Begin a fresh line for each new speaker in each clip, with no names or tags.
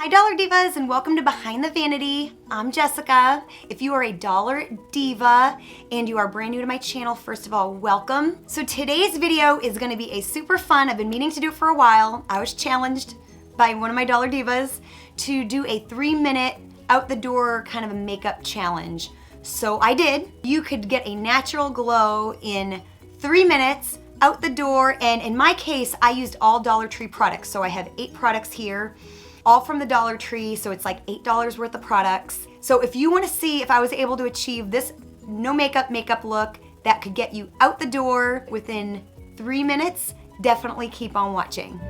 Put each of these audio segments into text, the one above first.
Hi Dollar Divas and welcome to Behind the Vanity. I'm Jessica. If you are a Dollar Diva and you are brand new to my channel, first of all, welcome. So today's video is gonna be a super fun, I've been meaning to do it for a while. I was challenged by one of my Dollar Divas to do a 3-minute out the door kind of a makeup challenge. So I did. You could get a natural glow in 3 minutes out the door, and in my case, I used all Dollar Tree products. So I have 8 products here, all from the Dollar Tree, so it's like $8 worth of products. So if you wanna see if I was able to achieve this no makeup look that could get you out the door within 3 minutes, definitely keep on watching.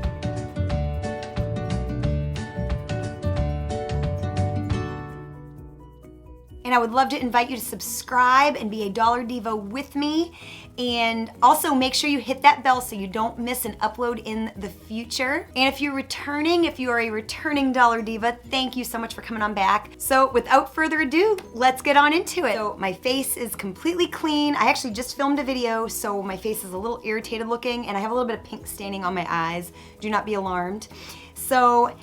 And I would love to invite you to subscribe and be a Dollar Diva with me. And also make sure you hit that bell so you don't miss an upload in the future. And if you are a returning Dollar Diva, thank you so much for coming on back. So without further ado, let's get on into it. So my face is completely clean. I actually just filmed a video, so my face is a little irritated looking and I have a little bit of pink staining on my eyes. Do not be alarmed. So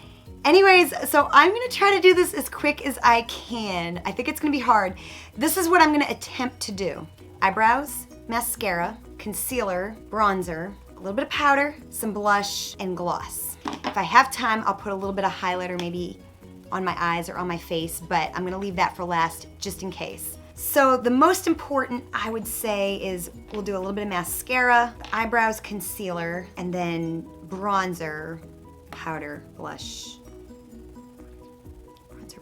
anyways, so I'm gonna try to do this as quick as I can. I think it's gonna be hard. This is what I'm gonna attempt to do. Eyebrows, mascara, concealer, bronzer, a little bit of powder, some blush, and gloss. If I have time, I'll put a little bit of highlighter maybe on my eyes or on my face, but I'm gonna leave that for last just in case. So the most important, I would say, is we'll do a little bit of mascara, eyebrows, concealer, and then bronzer, powder, blush.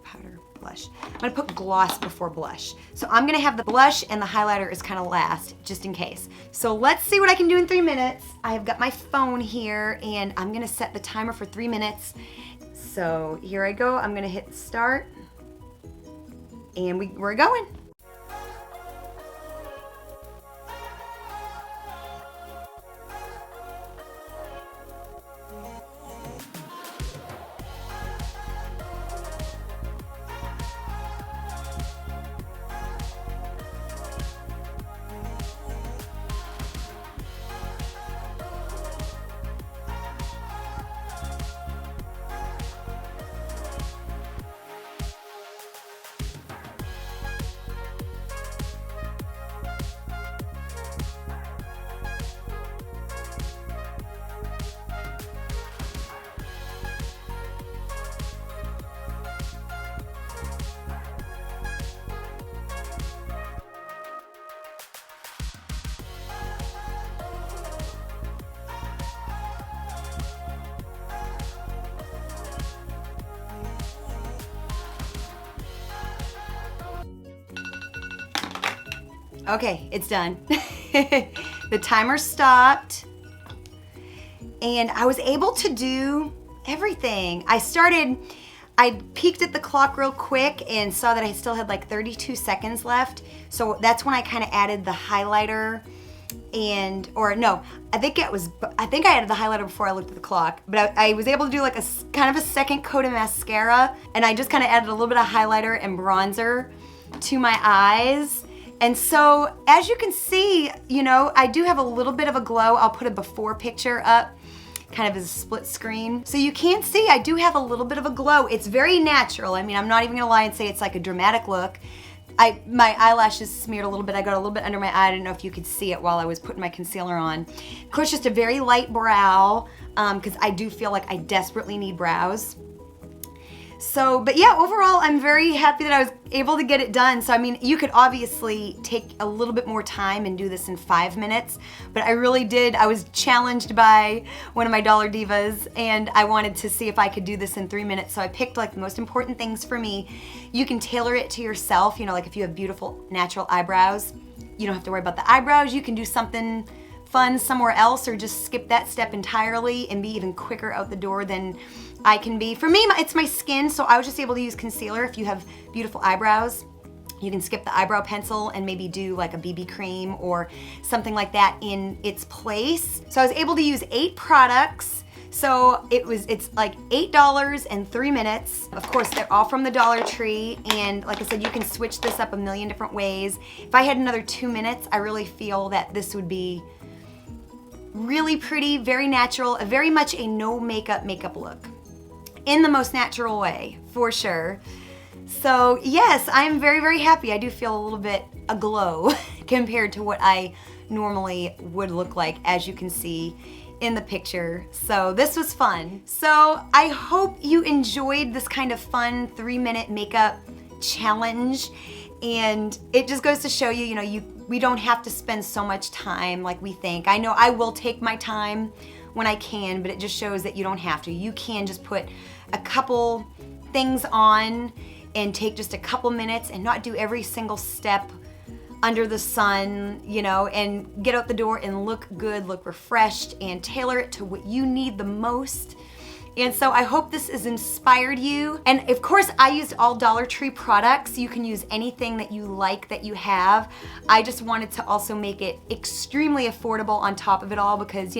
Powder, blush. I'm gonna put gloss before blush. So I'm gonna have the blush and the highlighter is kind of last, just in case. So let's see what I can do in 3 minutes. I've got my phone here and I'm gonna set the timer for 3 minutes. So here I go, I'm gonna hit start and we're going. Okay, it's done. The timer stopped and I was able to do everything. I peeked at the clock real quick and saw that I still had like 32 seconds left. So that's when I kind of added the highlighter I think I added the highlighter before I looked at the clock, but I was able to do like a kind of a second coat of mascara, and I just kind of added a little bit of highlighter and bronzer to my eyes. And so, as you can see, you know, I do have a little bit of a glow. I'll put a before picture up, kind of as a split screen. So you can see I do have a little bit of a glow. It's very natural. I mean, I'm not even gonna lie and say it's like a dramatic look. My eyelashes smeared a little bit. I got a little bit under my eye. I didn't know if you could see it while I was putting my concealer on. Of course, just a very light brow, because I do feel like I desperately need brows. So, but yeah, overall, I'm very happy that I was able to get it done. So, I mean, you could obviously take a little bit more time and do this in 5 minutes, but I really did. I was challenged by one of my Dollar Divas and I wanted to see if I could do this in 3 minutes. So I picked like the most important things for me. You can tailor it to yourself. You know, like if you have beautiful natural eyebrows, you don't have to worry about the eyebrows. You can do something fun somewhere else or just skip that step entirely and be even quicker out the door than I can be. For me, it's my skin, so I was just able to use concealer. If you have beautiful eyebrows, you can skip the eyebrow pencil and maybe do like a BB cream or something like that in its place. So I was able to use 8 products. So it's like $8 and 3 minutes. Of course, they're all from the Dollar Tree. And like I said, you can switch this up a million different ways. If I had another 2 minutes, I really feel that this would be really pretty, very natural, very much a no makeup look. in the most natural way, for sure. So yes, I'm very, very happy. I do feel a little bit aglow compared to what I normally would look like, as you can see in the picture. So this was fun. So I hope you enjoyed this kind of fun 3-minute makeup challenge. And it just goes to show you, we don't have to spend so much time like we think. I know I will take my time when I can, but it just shows that you don't have to. You can just put a couple things on and take just a couple minutes and not do every single step under the sun, and get out the door and look good, look refreshed, and tailor it to what you need the most. And so I hope this has inspired you. And of course, I used all Dollar Tree products. You can use anything that you like that you have. I just wanted to also make it extremely affordable on top of it all because,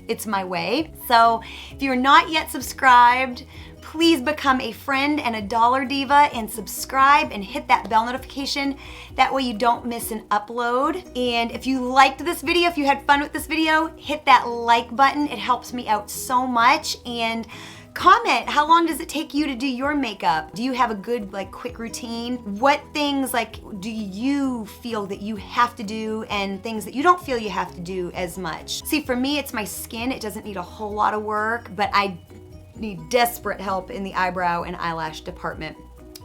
it's my way. So if you're not yet subscribed, please become a friend and a Dollar Diva and subscribe and hit that bell notification. That way you don't miss an upload. And if you liked this video, if you had fun with this video, hit that like button. It helps me out so much. And comment, how long does it take you to do your makeup? Do you have a good quick routine? What things do you feel that you have to do and things that you don't feel you have to do as much? See, for me, it's my skin. It doesn't need a whole lot of work, but I need desperate help in the eyebrow and eyelash department.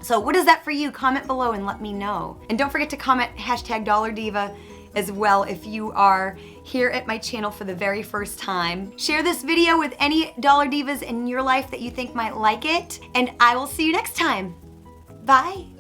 So what is that for you? Comment below and let me know. And don't forget to comment #DollarDiva as well if you are here at my channel for the very first time. Share this video with any Dollar Divas in your life that you think might like it, and I will see you next time. Bye.